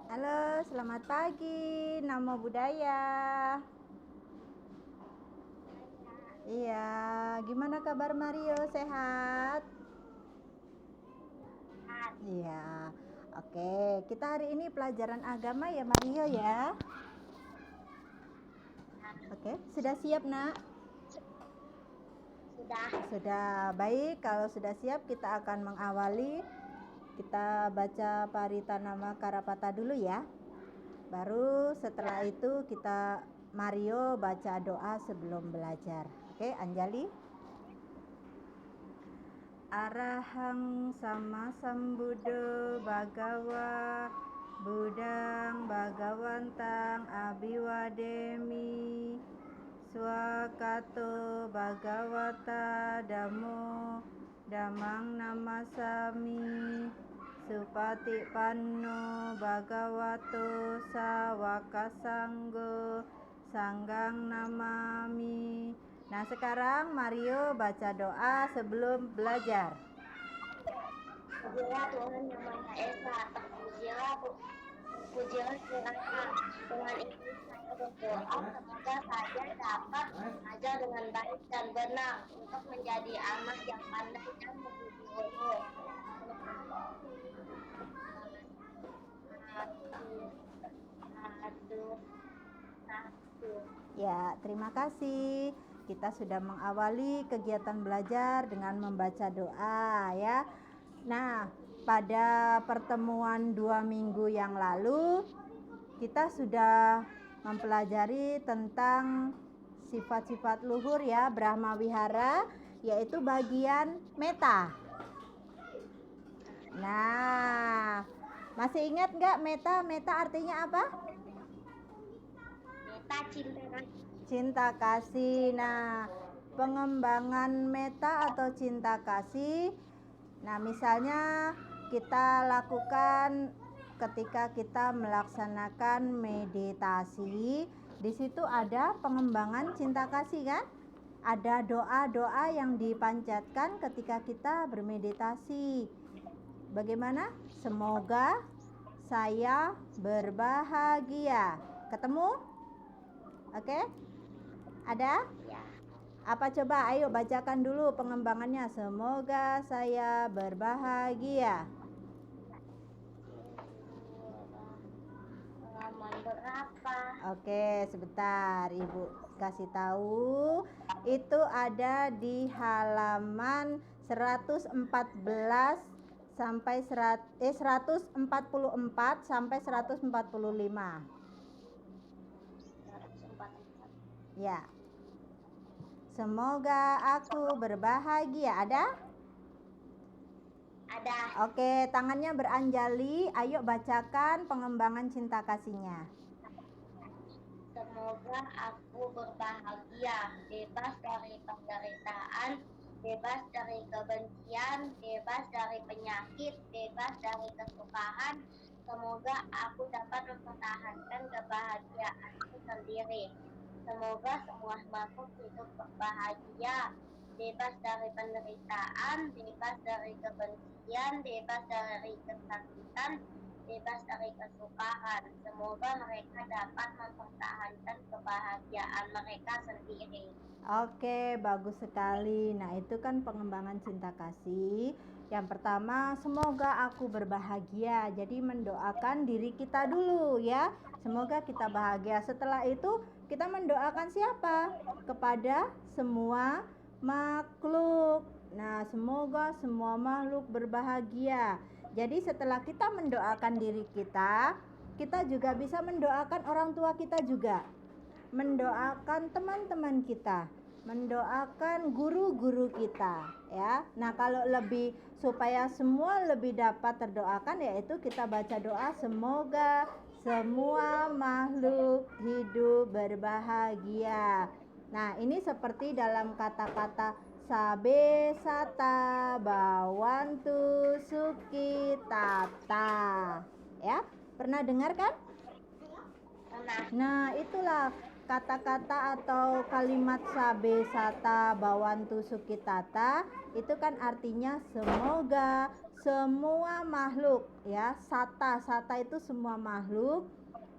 Halo, selamat pagi. Namo Buddhaya. Iya, gimana kabar Mario? Sehat? Iya. Oke, kita hari ini pelajaran agama ya Mario ya. Oke, sudah siap nak? Sudah. Baik, kalau sudah siap kita akan mengawali. Kita baca Paritanama Karapata dulu ya. Baru setelah itu kita Mario baca doa sebelum belajar. Oke, Anjali. Arahang sama sambuddho bhagawa Budang Bhagawantang Abiwademi Swakato Bhagawata Dhammo Dhammang Namasami Supatipanno Bhagavato Sawaka Sanggo Sanggang Namami. Nah sekarang Mario baca doa sebelum belajar. Pujilah Tuhan yang Maha Esa, pujilah Tuhan dengan ini saya berdoa semoga saya dapat belajar dengan baik dan benar untuk menjadi anak yang pandai dan berbudi ilmu. Satu. Ya, terima kasih. Kita sudah mengawali kegiatan belajar dengan membaca doa ya. Nah, pada pertemuan 2 minggu yang lalu kita sudah mempelajari tentang sifat-sifat luhur ya, Brahma Wihara, yaitu bagian meta. Nah, masih ingat nggak meta? Meta artinya apa? Meta cinta. Cinta kasih. Nah, pengembangan meta atau cinta kasih. Nah, misalnya kita lakukan ketika kita melaksanakan meditasi, di situ ada pengembangan cinta kasih kan? Ada doa-doa yang dipanjatkan ketika kita bermeditasi. Bagaimana? Semoga saya berbahagia. Ketemu? Oke? Ada? Ya. Apa coba? Ayo bacakan dulu pengembangannya. Semoga saya berbahagia. Halaman berapa? Oke, sebentar Ibu kasih tahu. Itu ada di halaman 114 sampai 144 sampai 145. 144. Ya. Semoga aku berbahagia. Ada? Ada. Oke, tangannya beranjali. Ayo bacakan pengembangan cinta kasihnya. Semoga aku berbahagia, bebas dari penderitaan, bebas dari kebencian, bebas dari penyakit, bebas dari kesukaran. Semoga aku dapat mempertahankan kebahagiaanku sendiri. Semoga semua makhluk hidup berbahagia, bebas dari penderitaan, bebas dari kebencian, bebas dari kesakitan, bebas dari kesukaran. Semoga mereka dapat mempertahankan kebahagiaan mereka sendiri. Oke, bagus sekali. Nah, itu kan pengembangan cinta kasih. Yang pertama, semoga aku berbahagia. Jadi mendoakan diri kita dulu ya. Semoga kita bahagia. Setelah itu, kita mendoakan siapa? Kepada semua makhluk. Nah, semoga semua makhluk berbahagia. Jadi setelah kita mendoakan diri kita juga bisa mendoakan orang tua kita juga, mendoakan teman-teman kita, mendoakan guru-guru kita ya. Nah, kalau lebih supaya semua lebih dapat terdoakan, yaitu kita baca doa semoga semua makhluk hidup berbahagia. Nah, ini seperti dalam kata-kata sabe sata bawantu suki tata. Ya, pernah dengar kan? Pernah. Nah, itulah kata-kata atau kalimat sabe sata bawantu sukitata itu kan artinya semoga semua makhluk ya, sata itu semua makhluk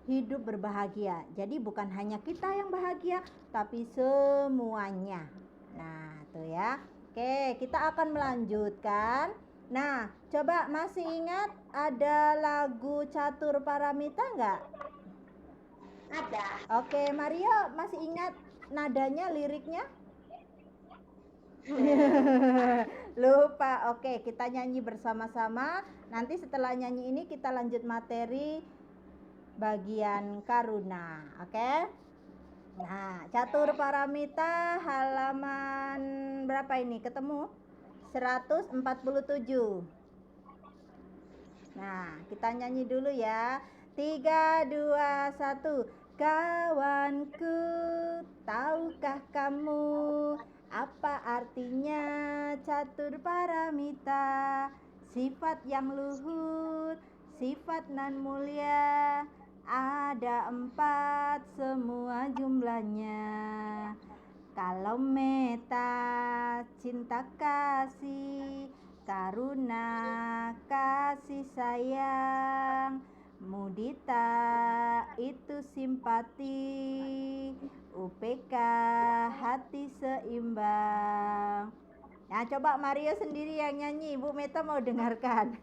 hidup berbahagia. Jadi bukan hanya kita yang bahagia tapi semuanya. Nah, tuh ya. Oke, kita akan melanjutkan. Nah, coba masih ingat ada lagu Catur Paramita nggak? Ada. Oke, Mario masih ingat nadanya, liriknya? Lupa. Oke, kita nyanyi bersama-sama. Nanti setelah nyanyi ini kita lanjut materi bagian karuna. Oke? Nah, Catur Paramita halaman berapa ini? Ketemu? 147. Nah, kita nyanyi dulu ya. 3, 2, 1. Kawanku, tahukah kamu apa artinya Catur Paramita? Sifat yang luhur, sifat nan mulia, ada 4 semua jumlahnya. Kalau meta, cinta kasih, karuna, kasih sayang, mudita itu simpati, UPK hati seimbang. Nah, coba Mario sendiri yang nyanyi, Ibu Meta mau dengarkan.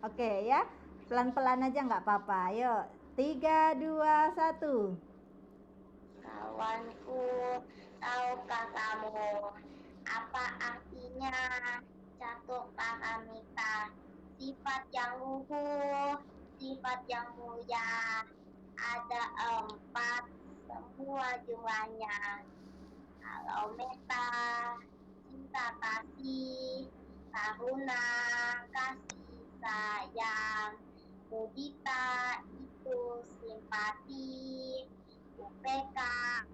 Oke ya, pelan-pelan aja nggak apa-apa. Ayo, 3, 2, 1. Kawanku, tahukah kamu apa artinya Catur Paramita? Sifat yang luhur, sifat yang mulia, ada 4 semua jumlahnya. Kalau meta, cinta kasih, karuna, kasih sayang, mudita itu simpati, UPK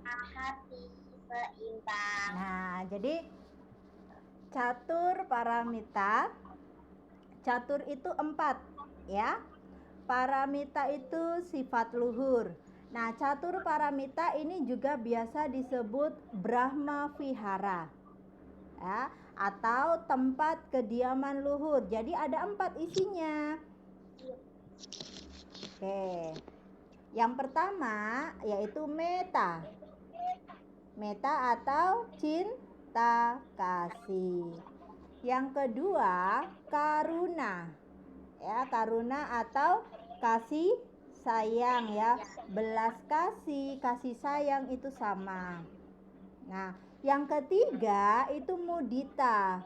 hati seimbang. Nah, jadi Catur Paramita, catur itu 4 ya. Paramita itu sifat luhur. Nah, Catur Paramita ini juga biasa disebut Brahma Vihara ya, atau tempat kediaman luhur. Jadi ada 4 isinya. Oke. Yang pertama yaitu meta. Meta atau cinta kasih. Yang kedua karuna. Ya, karuna atau kasih sayang ya. Belas kasih, kasih sayang itu sama. Nah, yang ketiga itu mudita.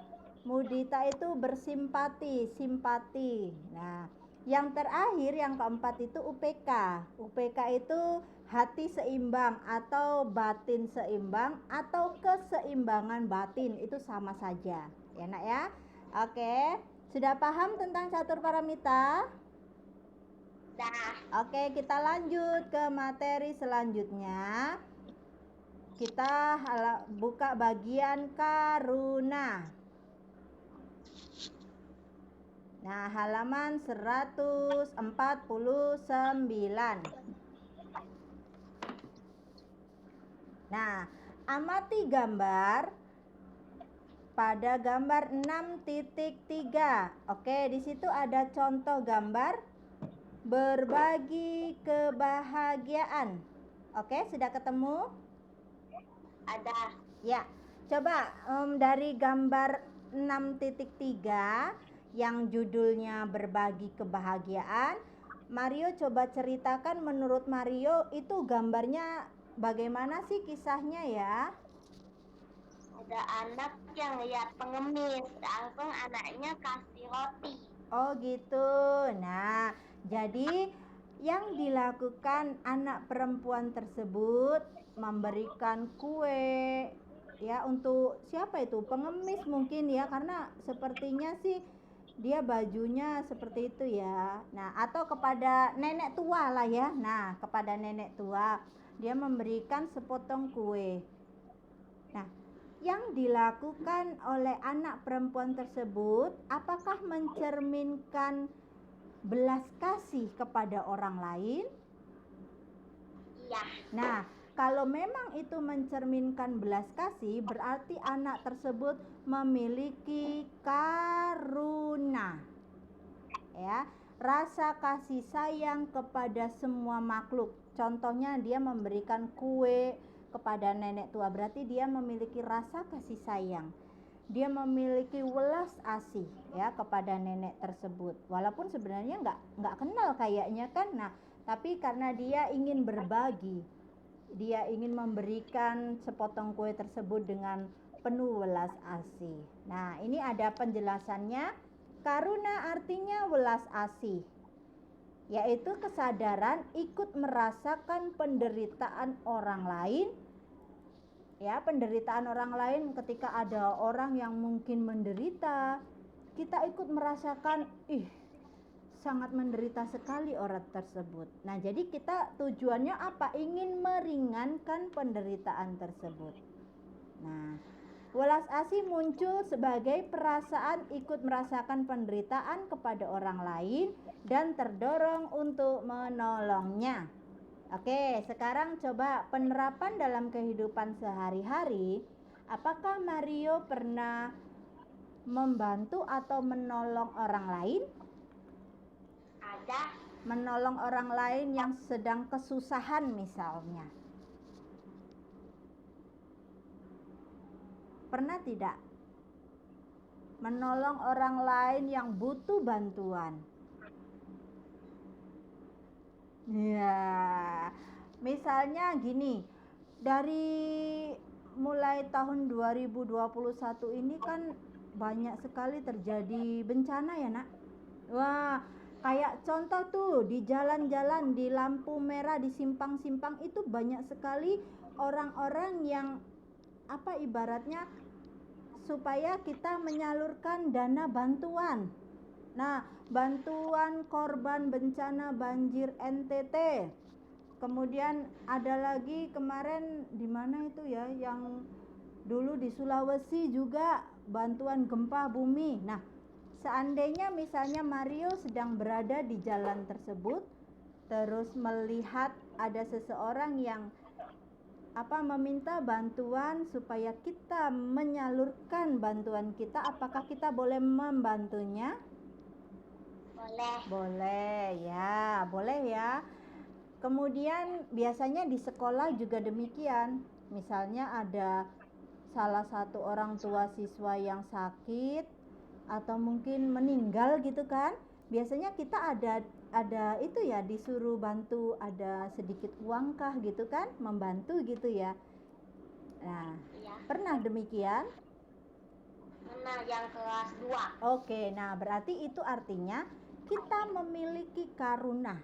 Mudita itu bersimpati, simpati. Nah, yang terakhir yang keempat itu UPK. UPK itu hati seimbang atau batin seimbang atau keseimbangan batin, itu sama saja. Ya, Nak ya. Oke, sudah paham tentang Catur Paramita? Dah. Oke, kita lanjut ke materi selanjutnya. Kita buka bagian karuna. Nah, halaman 149. Nah, amati gambar pada gambar 6.3. Oke, di situ ada contoh gambar berbagi kebahagiaan. Oke, sudah ketemu? Ada. Ya, coba dari gambar 6.3 yang judulnya berbagi kebahagiaan, Mario coba ceritakan menurut Mario itu gambarnya bagaimana sih kisahnya ya? Ada anak yang lihat pengemis, langsung anaknya kasih roti. Oh gitu. Nah, jadi yang dilakukan anak perempuan tersebut memberikan kue ya untuk siapa itu? Pengemis mungkin ya, karena sepertinya sih dia bajunya seperti itu ya. Nah, atau kepada nenek tua lah ya. Nah, kepada nenek tua dia memberikan sepotong kue. Nah, yang dilakukan oleh anak perempuan tersebut apakah mencerminkan belas kasih kepada orang lain? Iya. Nah, kalau memang itu mencerminkan belas kasih, berarti anak tersebut memiliki karuna. Ya, rasa kasih sayang kepada semua makhluk. Contohnya dia memberikan kue kepada nenek tua, berarti dia memiliki rasa kasih sayang. Dia memiliki welas asih ya kepada nenek tersebut. Walaupun sebenarnya nggak kenal kayaknya kan. Nah, tapi karena dia ingin berbagi, dia ingin memberikan sepotong kue tersebut dengan penuh welas asih. Nah, ini ada penjelasannya. Karuna artinya welas asih, yaitu kesadaran ikut merasakan penderitaan orang lain. Ya, penderitaan orang lain, ketika ada orang yang mungkin menderita, kita ikut merasakan, sangat menderita sekali orang tersebut. Nah, jadi kita tujuannya apa? Ingin meringankan penderitaan tersebut. Nah, welas asih muncul sebagai perasaan ikut merasakan penderitaan kepada orang lain dan terdorong untuk menolongnya. Oke, sekarang coba penerapan dalam kehidupan sehari-hari. Apakah Mario pernah membantu atau menolong orang lain? Ada. Menolong orang lain yang sedang kesusahan misalnya. Pernah tidak? Menolong orang lain yang butuh bantuan. Ya, misalnya gini, dari mulai tahun 2021 ini kan banyak sekali terjadi bencana ya, Nak. Wah, kayak contoh tuh di jalan-jalan, di lampu merah, di simpang-simpang itu banyak sekali orang-orang yang ibaratnya supaya kita menyalurkan dana bantuan. Nah, bantuan korban bencana banjir NTT. Kemudian ada lagi kemarin di mana itu ya, yang dulu di Sulawesi juga bantuan gempa bumi. Nah, seandainya misalnya Mario sedang berada di jalan tersebut, terus melihat ada seseorang yang meminta bantuan supaya kita menyalurkan bantuan kita, apakah kita boleh membantunya? Boleh. Boleh ya, boleh ya. Kemudian biasanya di sekolah juga demikian. Misalnya ada salah satu orang tua siswa yang sakit atau mungkin meninggal gitu kan. Biasanya kita ada itu ya, disuruh bantu, ada sedikit uangkah gitu kan, membantu gitu ya. Nah, Ya. pernah demikian? Pernah, yang kelas 2. Oke, nah berarti itu artinya kita memiliki karuna,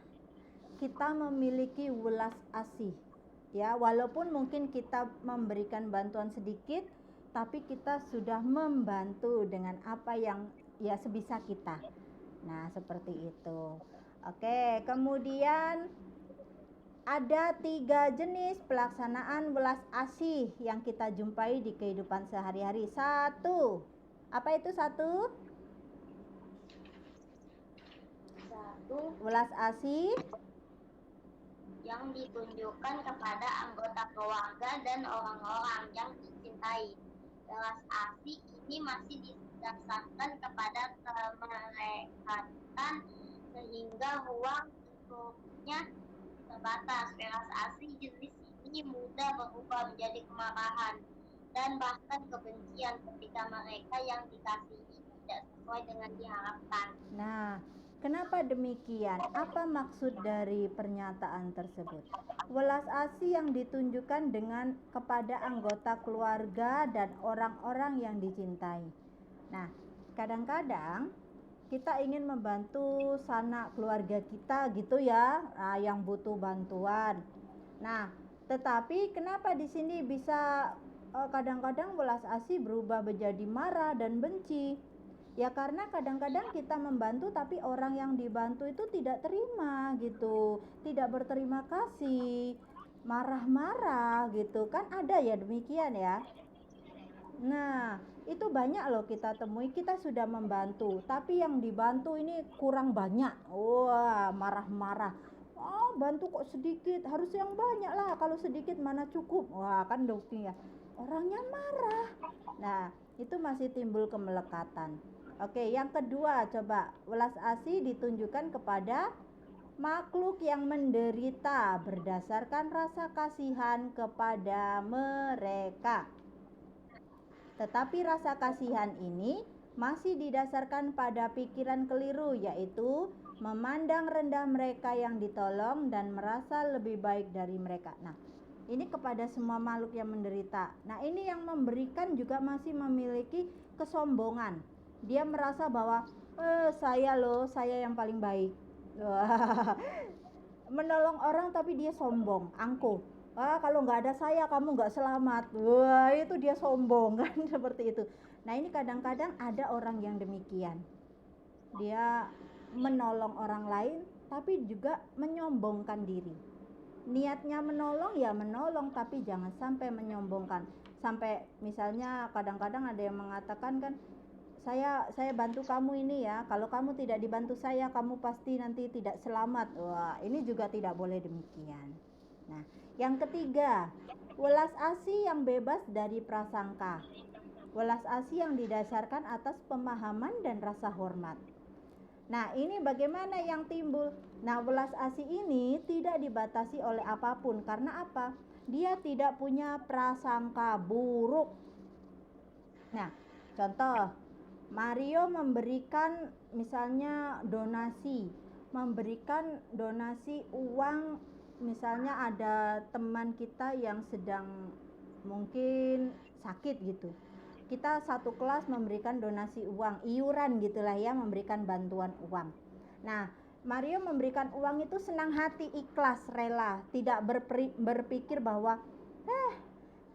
kita memiliki welas asih. Ya, walaupun mungkin kita memberikan bantuan sedikit, tapi kita sudah membantu dengan apa yang ya sebisa kita. Nah, seperti itu. Oke, kemudian ada 3 jenis pelaksanaan welas asih yang kita jumpai di kehidupan sehari-hari. 1. Apa itu 1? 1. Welas asih yang ditunjukkan kepada anggota keluarga dan orang-orang yang dicintai. Welas asih ini masih didasarkan kepada kemelekatan sehingga ruang untuknya terbatas. Welas asih jenis ini mudah berubah menjadi kemarahan dan bahkan kebencian ketika mereka yang dikasihi tidak sesuai dengan diharapkan. Nah, kenapa demikian? Apa maksud dari pernyataan tersebut? Welas asih yang ditunjukkan dengan kepada anggota keluarga dan orang-orang yang dicintai. Nah, kadang-kadang kita ingin membantu sanak keluarga kita gitu ya, yang butuh bantuan. Nah, tetapi kenapa di sini bisa kadang-kadang welas asih berubah menjadi marah dan benci? Ya karena kadang-kadang kita membantu tapi orang yang dibantu itu tidak terima gitu, tidak berterima kasih, marah-marah gitu kan, ada ya demikian ya. Nah, itu banyak loh kita temui, kita sudah membantu, tapi yang dibantu ini kurang banyak. Wah, marah-marah. Oh, bantu kok sedikit, harus yang banyak lah, kalau sedikit mana cukup. Wah, kan dokter ya, orangnya marah. Nah, itu masih timbul kemelekatan. Oke, yang kedua, coba welas asih ditunjukkan kepada makhluk yang menderita berdasarkan rasa kasihan kepada mereka. Tetapi rasa kasihan ini masih didasarkan pada pikiran keliru, yaitu memandang rendah mereka yang ditolong dan merasa lebih baik dari mereka. Nah, ini kepada semua makhluk yang menderita. Nah, ini yang memberikan juga masih memiliki kesombongan. Dia merasa bahwa saya yang paling baik. Wah, menolong orang tapi dia sombong, angkuh. Kalau nggak ada saya kamu nggak selamat. Wah, itu dia sombong kan. Seperti itu. Nah, ini kadang-kadang ada orang yang demikian. Dia menolong orang lain tapi juga menyombongkan diri. Niatnya menolong ya menolong, tapi jangan sampai menyombongkan. Sampai misalnya kadang-kadang ada yang mengatakan kan, saya bantu kamu ini ya, kalau kamu tidak dibantu saya kamu pasti nanti tidak selamat. Wah, ini juga tidak boleh demikian. Nah, yang ketiga, welas asih yang bebas dari prasangka. Welas asih yang didasarkan atas pemahaman dan rasa hormat. Nah, ini bagaimana yang timbul? Nah, welas asih ini tidak dibatasi oleh apapun. Karena apa? Dia tidak punya prasangka buruk. Nah, contoh, Mario memberikan misalnya memberikan donasi uang, misalnya ada teman kita yang sedang mungkin sakit gitu. Kita satu kelas memberikan donasi uang, iuran gitulah ya, memberikan bantuan uang. Nah, Mario memberikan uang itu senang hati, ikhlas, rela, tidak berpikir bahwa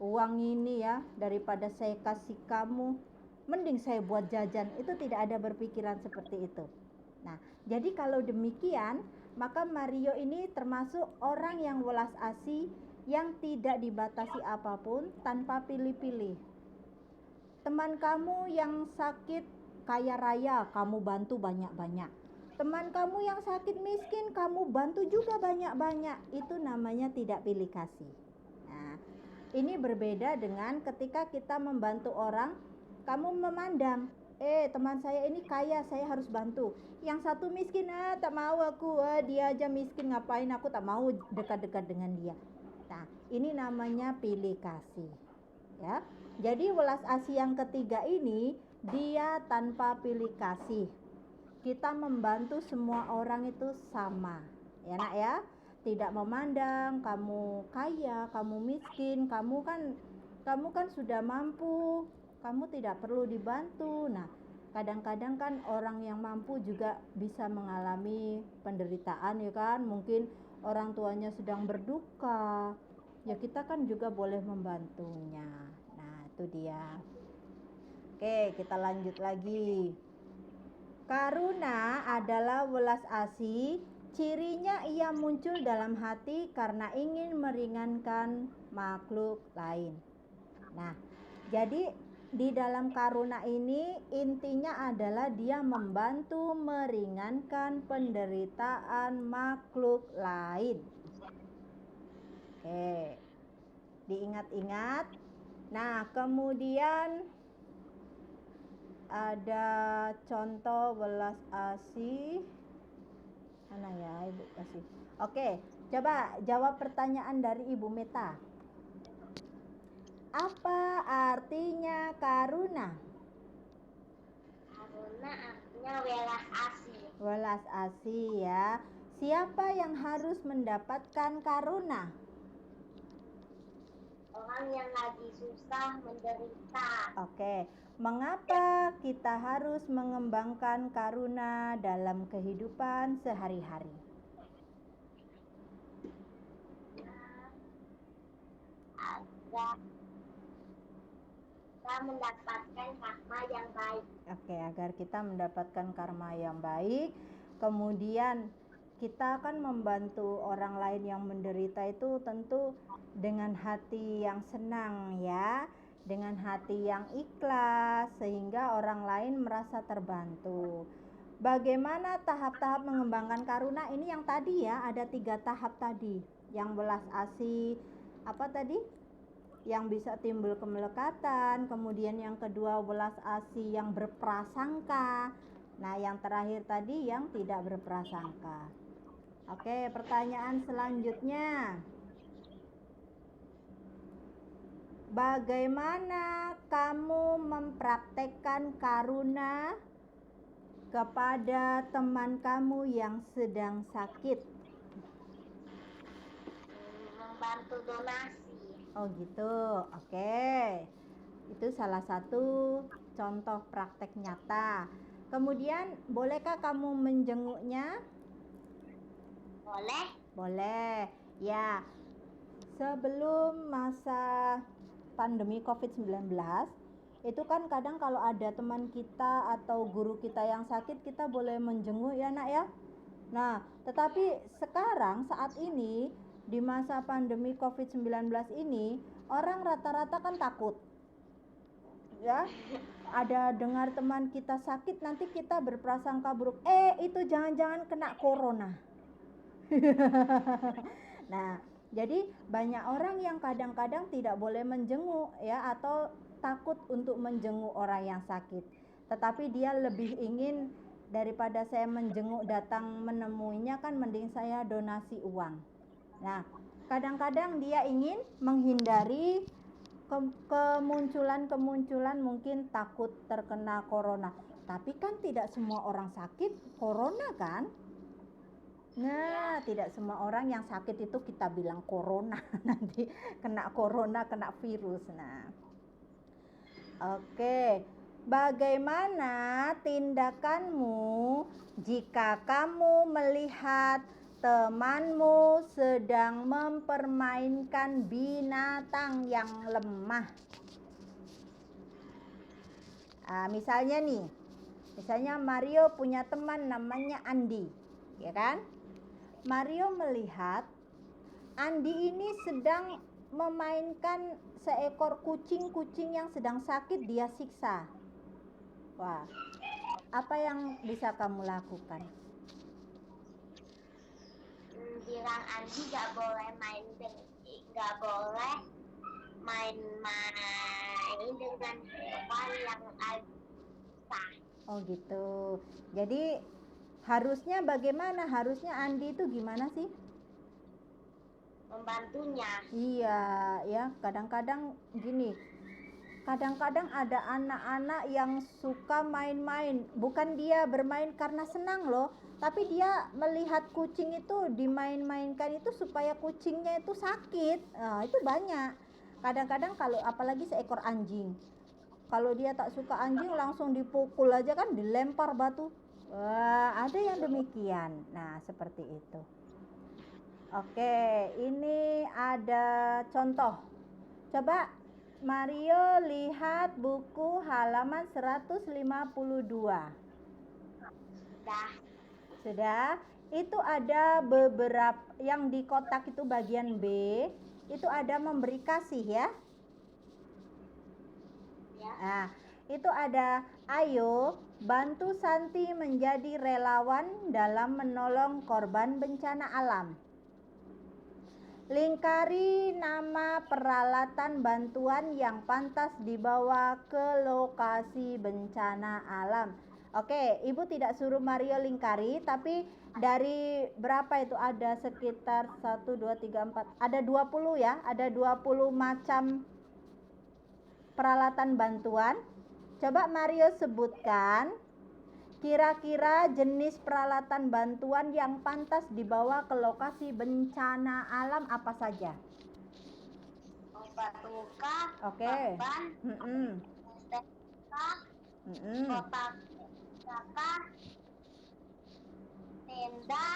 uang ini ya daripada saya kasih kamu mending saya buat jajan. Itu tidak ada berpikiran seperti itu. Nah, jadi kalau demikian maka Mario ini termasuk orang yang welas asih, yang tidak dibatasi apapun, tanpa pilih-pilih. Teman kamu yang sakit kaya raya kamu bantu banyak-banyak, teman kamu yang sakit miskin kamu bantu juga banyak-banyak. Itu namanya tidak pilih kasih. Nah, ini berbeda dengan ketika kita membantu orang, kamu memandang, teman saya ini kaya, saya harus bantu. Yang satu miskin, tak mau aku, dia aja miskin, ngapain aku tak mau dekat-dekat dengan dia. Nah, ini namanya pilih kasih. Ya, jadi welas asih yang ketiga ini dia tanpa pilih kasih. Kita membantu semua orang itu sama, ya nak ya. Tidak memandang kamu kaya, kamu miskin, kamu kan sudah mampu, kamu tidak perlu dibantu. Nah, kadang-kadang kan orang yang mampu juga bisa mengalami penderitaan ya kan, mungkin orang tuanya sedang berduka, ya kita kan juga boleh membantunya. Nah, itu dia. Oke, kita lanjut lagi. Karuna adalah welas asih. Cirinya ia muncul dalam hati karena ingin meringankan makhluk lain. Nah, jadi di dalam karuna ini intinya adalah dia membantu meringankan penderitaan makhluk lain. Oke, diingat-ingat. Nah, kemudian ada contoh welas asih. Mana ya Ibu kasih? Oke, coba jawab pertanyaan dari Ibu Meta. Apa artinya karuna? Karuna artinya welas asih. Welas asih ya. Siapa yang harus mendapatkan karuna? Orang yang lagi susah, menderita. Oke, mengapa kita harus mengembangkan karuna dalam kehidupan sehari-hari? Agar kita mendapatkan karma yang baik. Oke, agar kita mendapatkan karma yang baik. Kemudian kita akan membantu orang lain yang menderita itu tentu dengan hati yang senang ya, dengan hati yang ikhlas, sehingga orang lain merasa terbantu. bagaimana tahap-tahap mengembangkan karuna ini yang tadi ya, ada 3 tahap tadi. Yang belas asih, apa tadi? Yang bisa timbul kemelekatan, kemudian yang kedua belas asih yang berprasangka. Nah, yang terakhir tadi yang tidak berprasangka. Oke, pertanyaan selanjutnya. Bagaimana kamu mempraktekkan karuna kepada teman kamu yang sedang sakit? Membantu donasi. Oh gitu, oke. Itu salah satu contoh praktek nyata. Kemudian, bolehkah kamu menjenguknya? Boleh? Boleh. Ya, sebelum masa pandemi COVID-19, itu kan kadang kalau ada teman kita atau guru kita yang sakit, kita boleh menjenguk ya nak ya. Nah, tetapi sekarang saat ini di masa pandemi COVID-19 ini, orang rata-rata kan takut. Ya, ada dengar teman kita sakit, nanti kita berprasangka buruk. Itu jangan-jangan kena corona. Nah, jadi banyak orang yang kadang-kadang tidak boleh menjenguk ya, atau takut untuk menjenguk orang yang sakit. Tetapi dia lebih ingin, daripada saya menjenguk datang menemuinya, kan mending saya donasi uang. Nah, kadang-kadang dia ingin menghindari kemunculan mungkin takut terkena corona. Tapi kan tidak semua orang sakit corona kan? Nah, tidak semua orang yang sakit itu kita bilang corona. Nanti kena corona, kena virus. Nah, oke. Bagaimana tindakanmu jika kamu melihat temanmu sedang mempermainkan binatang yang lemah? Misalnya Mario punya teman namanya Andi, ya kan? Mario melihat Andi ini sedang memainkan seekor kucing yang sedang sakit, dia siksa. Wah, apa yang bisa kamu lakukan? Bilang Andi nggak boleh main dengan hewan yang ada. Oh gitu. Jadi harusnya bagaimana? Harusnya Andi itu gimana sih? Membantunya. Iya, ya, kadang-kadang gini. Kadang-kadang ada anak-anak yang suka main-main. Bukan dia bermain karena senang loh, tapi dia melihat kucing itu dimain-mainkan itu supaya kucingnya itu sakit. Nah, itu banyak. Kadang-kadang kalau apalagi seekor anjing. Kalau dia tak suka anjing langsung dipukul aja kan, dilempar batu. Wah, ada yang demikian. Nah, seperti itu. Oke, ini ada contoh. Coba Mario lihat buku halaman 152. Sudah? Itu ada beberapa yang di kotak itu bagian B, itu ada memberi kasih ya. Nah, itu ada, ayo bantu Santi menjadi relawan dalam menolong korban bencana alam. Lingkari nama peralatan bantuan yang pantas dibawa ke lokasi bencana alam. Oke, Ibu tidak suruh Mario lingkari, tapi dari berapa itu ada sekitar 1, 2, 3, 4, ada 20 ya, ada 20 macam peralatan bantuan. Coba Mario sebutkan kira-kira jenis peralatan bantuan yang pantas dibawa ke lokasi bencana alam apa saja? Obat luka, Oke. ban, kotak kakak, tenda,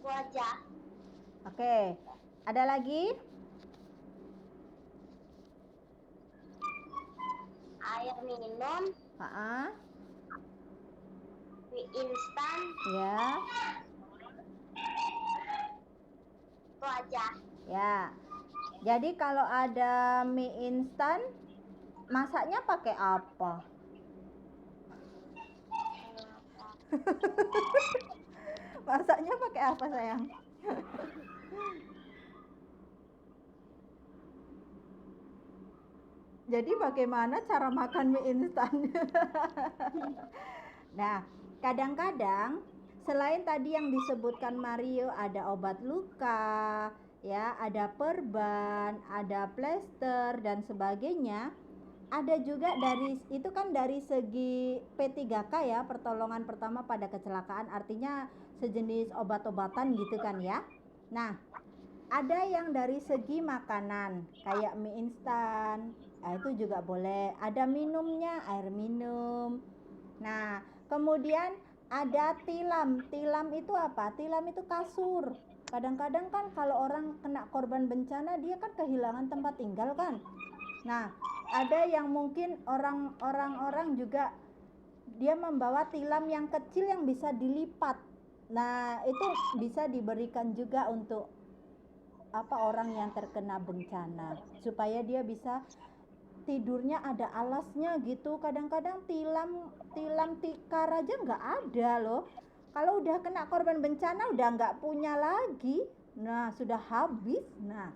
wajah. Oke. Ada lagi? Air minum, mie instan, Ya. itu aja. Ya. Jadi kalau ada mie instan, masaknya pakai apa? Masaknya pakai apa sayang? Jadi bagaimana cara makan mie instan? Nah, kadang-kadang selain tadi yang disebutkan Mario, ada obat luka, ya, ada perban, ada plester dan sebagainya. Ada juga dari itu kan dari segi P3K ya, pertolongan pertama pada kecelakaan, artinya sejenis obat-obatan gitu kan ya. Nah, ada yang dari segi makanan kayak mie instan, nah, itu juga boleh. Ada minumnya, air minum. Nah, kemudian ada tilam. Tilam itu apa? Tilam itu kasur. Kadang-kadang kan kalau orang kena korban bencana dia kan kehilangan tempat tinggal kan. Nah, ada yang mungkin orang juga dia membawa tilam yang kecil yang bisa dilipat. Nah, itu bisa diberikan juga untuk orang yang terkena bencana supaya dia bisa tidurnya ada alasnya gitu. Kadang-kadang tilam tikar aja nggak ada loh. Kalau udah kena korban bencana udah nggak punya lagi. Nah, sudah habis. Nah,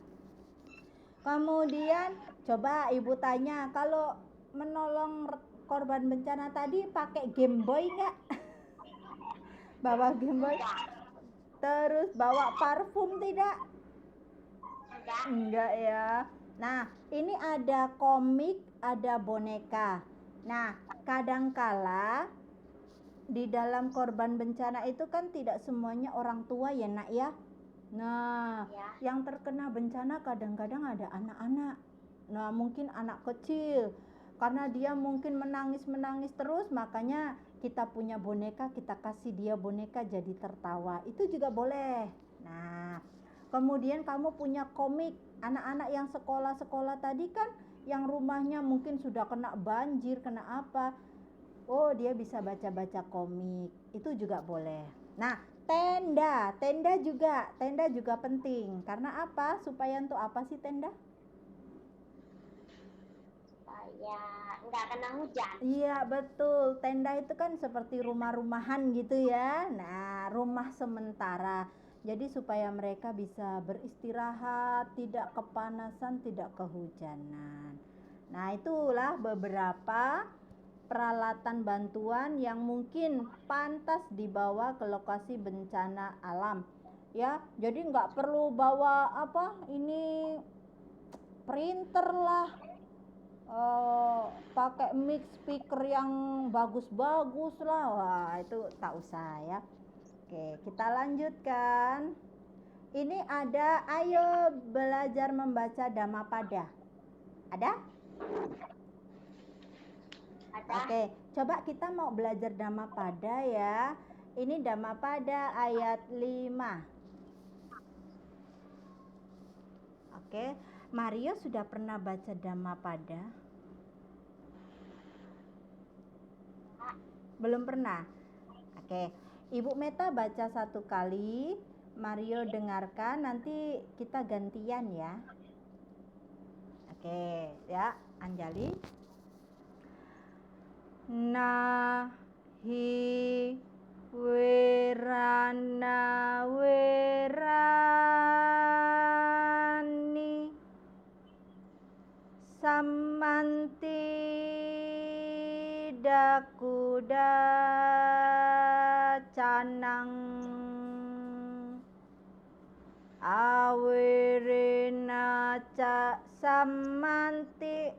kemudian coba ibu tanya, kalau menolong korban bencana tadi pakai Game Boy nggak? Bawa Game Boy? Terus bawa parfum tidak? Enggak ya. Nah, ini ada komik, ada boneka. Nah, kadangkala di dalam korban bencana itu kan tidak semuanya orang tua ya nak ya. Nah, yang terkena bencana kadang-kadang ada anak-anak. Nah, mungkin anak kecil. Karena dia mungkin menangis terus, makanya kita punya boneka, kita kasih dia boneka jadi tertawa. Itu juga boleh. Nah, kemudian kamu punya komik, anak-anak yang sekolah-sekolah tadi kan yang rumahnya mungkin sudah kena banjir, kena apa. Oh, dia bisa baca-baca komik. Itu juga boleh. Nah, tenda juga penting. Karena apa? Supaya untuk apa sih tenda? Supaya nggak kena hujan. Iya, betul. Tenda itu kan seperti rumah-rumahan gitu ya. Nah, rumah sementara. Jadi supaya mereka bisa beristirahat, tidak kepanasan, tidak kehujanan. Nah, itulah beberapa peralatan bantuan yang mungkin pantas dibawa ke lokasi bencana alam. Ya, jadi nggak perlu bawa ini printer lah, pakai mic speaker yang bagus-bagus lah. Wah, itu tak usah ya. Oke, kita lanjutkan. Ini ada, ayo belajar membaca Dhammapada. Ada? Ada. Oke, coba kita mau belajar Dhammapada ya. Ini Dhammapada ayat 5. Oke, Mario sudah pernah baca Dhammapada? Belum pernah? Oke, Ibu Meta baca satu kali, Mario dengarkan, nanti kita gantian ya. Oke, ya, Anjali. Nahi werana werani samanti dakuda canang awerena ca samanti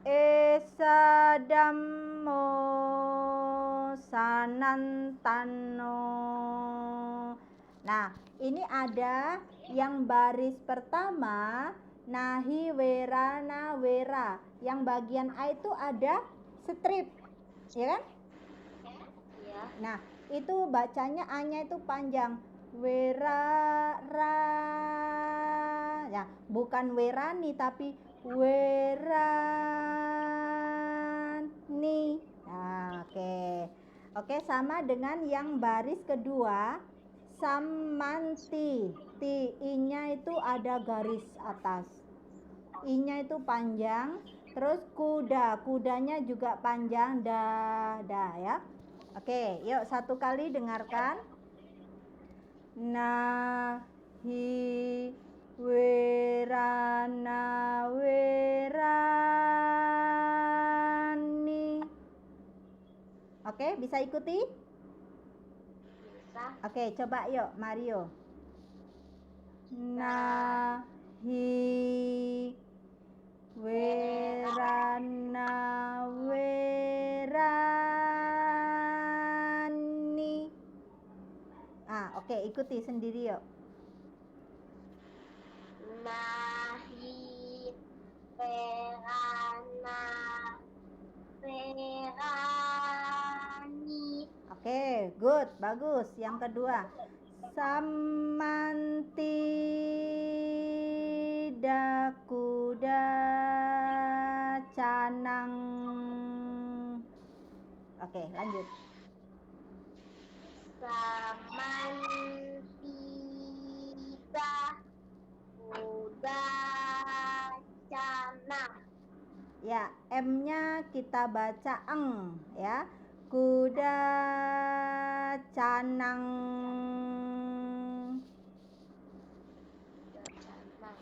esa dammo sanantano. Nah, ini ada yang baris pertama, nahi werana wera. Yang bagian A itu ada strip, ya kan? Ya. Nah, itu bacanya A-nya itu panjang. Wera ra. Ya, bukan werani tapi werani. Nah, oke. Oke, sama dengan yang baris kedua, samanti. I-nya itu ada garis atas. I-nya itu panjang, Terus kuda, kudanya juga panjang da ya. Oke, yuk satu kali dengarkan. Nahi werana werani. Oke, bisa ikuti? Bisa. Oke, coba yuk Mario. Nahi werana werani. Oke, ikuti sendiri yuk. Nahi werana werani. Oke, good, bagus. Yang kedua, samanti dakuda canang. Oke, lanjut. Samantida kuda canang. Ya, M-nya kita baca eng ya. Kuda canang.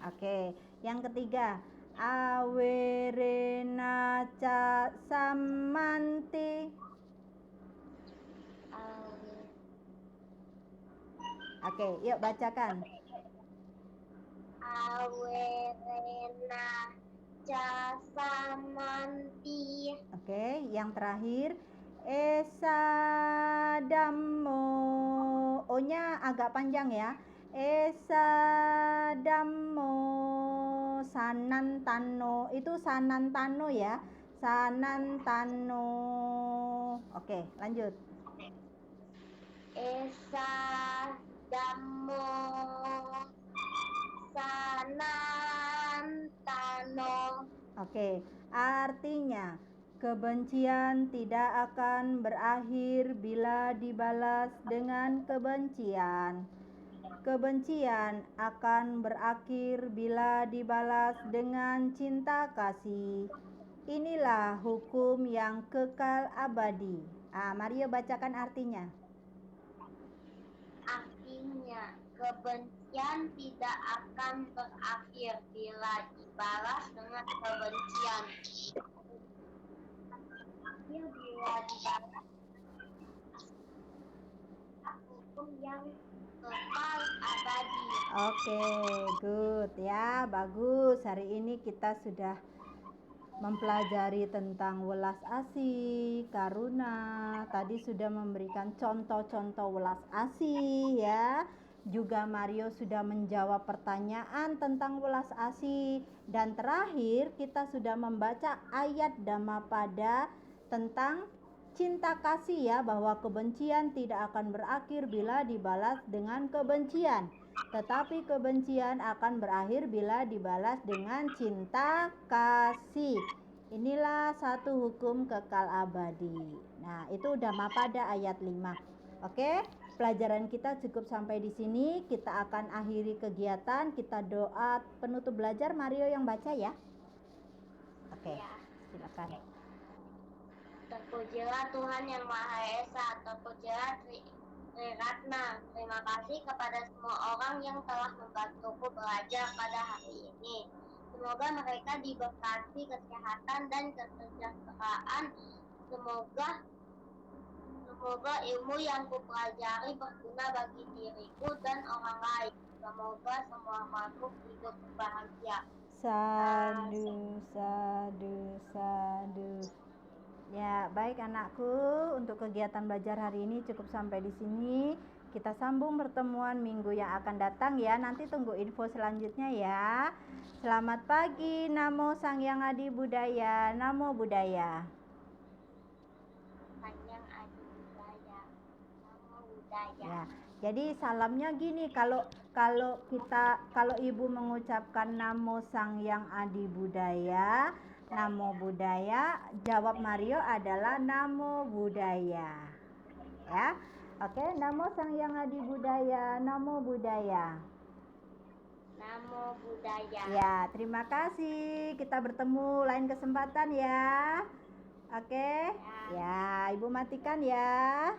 Oke, yang ketiga, awerena ca samanti. Oke, yuk bacakan. Awerena casamanti. Oke, yang terakhir, esa dammo. O-nya agak panjang ya. Esa dammo sanantano. Itu sanantano ya. Sanantano. Oke, lanjut. Esa dammo sanantano. Oke, artinya kebencian tidak akan berakhir bila dibalas dengan kebencian. Kebencian akan berakhir bila dibalas dengan cinta kasih. Inilah hukum yang kekal abadi. Mario bacakan artinya. Artinya, kebencian tidak akan berakhir bila dibalas dengan kebencian. Berakhir bila dibalas hukum yang kekal abadi. Oke, good ya, bagus. Hari ini kita sudah mempelajari tentang welas asih, karuna. Tadi sudah memberikan contoh-contoh welas asih ya. Juga Mario sudah menjawab pertanyaan tentang welas asih. Dan terakhir kita sudah membaca ayat Dhammapada tentang cinta kasih ya, bahwa kebencian tidak akan berakhir bila dibalas dengan kebencian. Tetapi kebencian akan berakhir bila dibalas dengan cinta kasih. Inilah satu hukum kekal abadi. Nah, itu Dhammapada ayat 5. Oke, pelajaran kita cukup sampai di sini. Kita akan akhiri kegiatan. Kita doa penutup belajar. Mario yang baca ya. Oke, silakan. Terpujilah Tuhan yang Maha Esa, terpujilah Ratna. Terima kasih kepada semua orang yang telah membantuku belajar pada hari ini. Semoga mereka diberkati kesehatan dan kesejahteraan. Semoga ilmu yang kupelajari berguna bagi diriku dan orang lain. Semoga semua makhluk hidup berbahagia. Sadu, sadu, sadu. Ya, baik anakku, untuk kegiatan belajar hari ini cukup sampai di sini. Kita sambung pertemuan minggu yang akan datang ya. Nanti tunggu info selanjutnya ya. Selamat pagi, Namo Sang Hyang Adi Budaya, Namo Buddhaya. Sang Hyang Adi Budaya, Namo Buddhaya. Ya, jadi salamnya gini, kalau ibu mengucapkan Namo Sang Hyang Adi Budaya, Namo Buddhaya, jawab Mario adalah Namo Buddhaya. Ya. Oke, Namo Sang Hyang Adi Budaya, Namo Buddhaya. Namo Buddhaya. Ya, terima kasih. Kita bertemu lain kesempatan ya. Oke. Ya, Ibu matikan ya.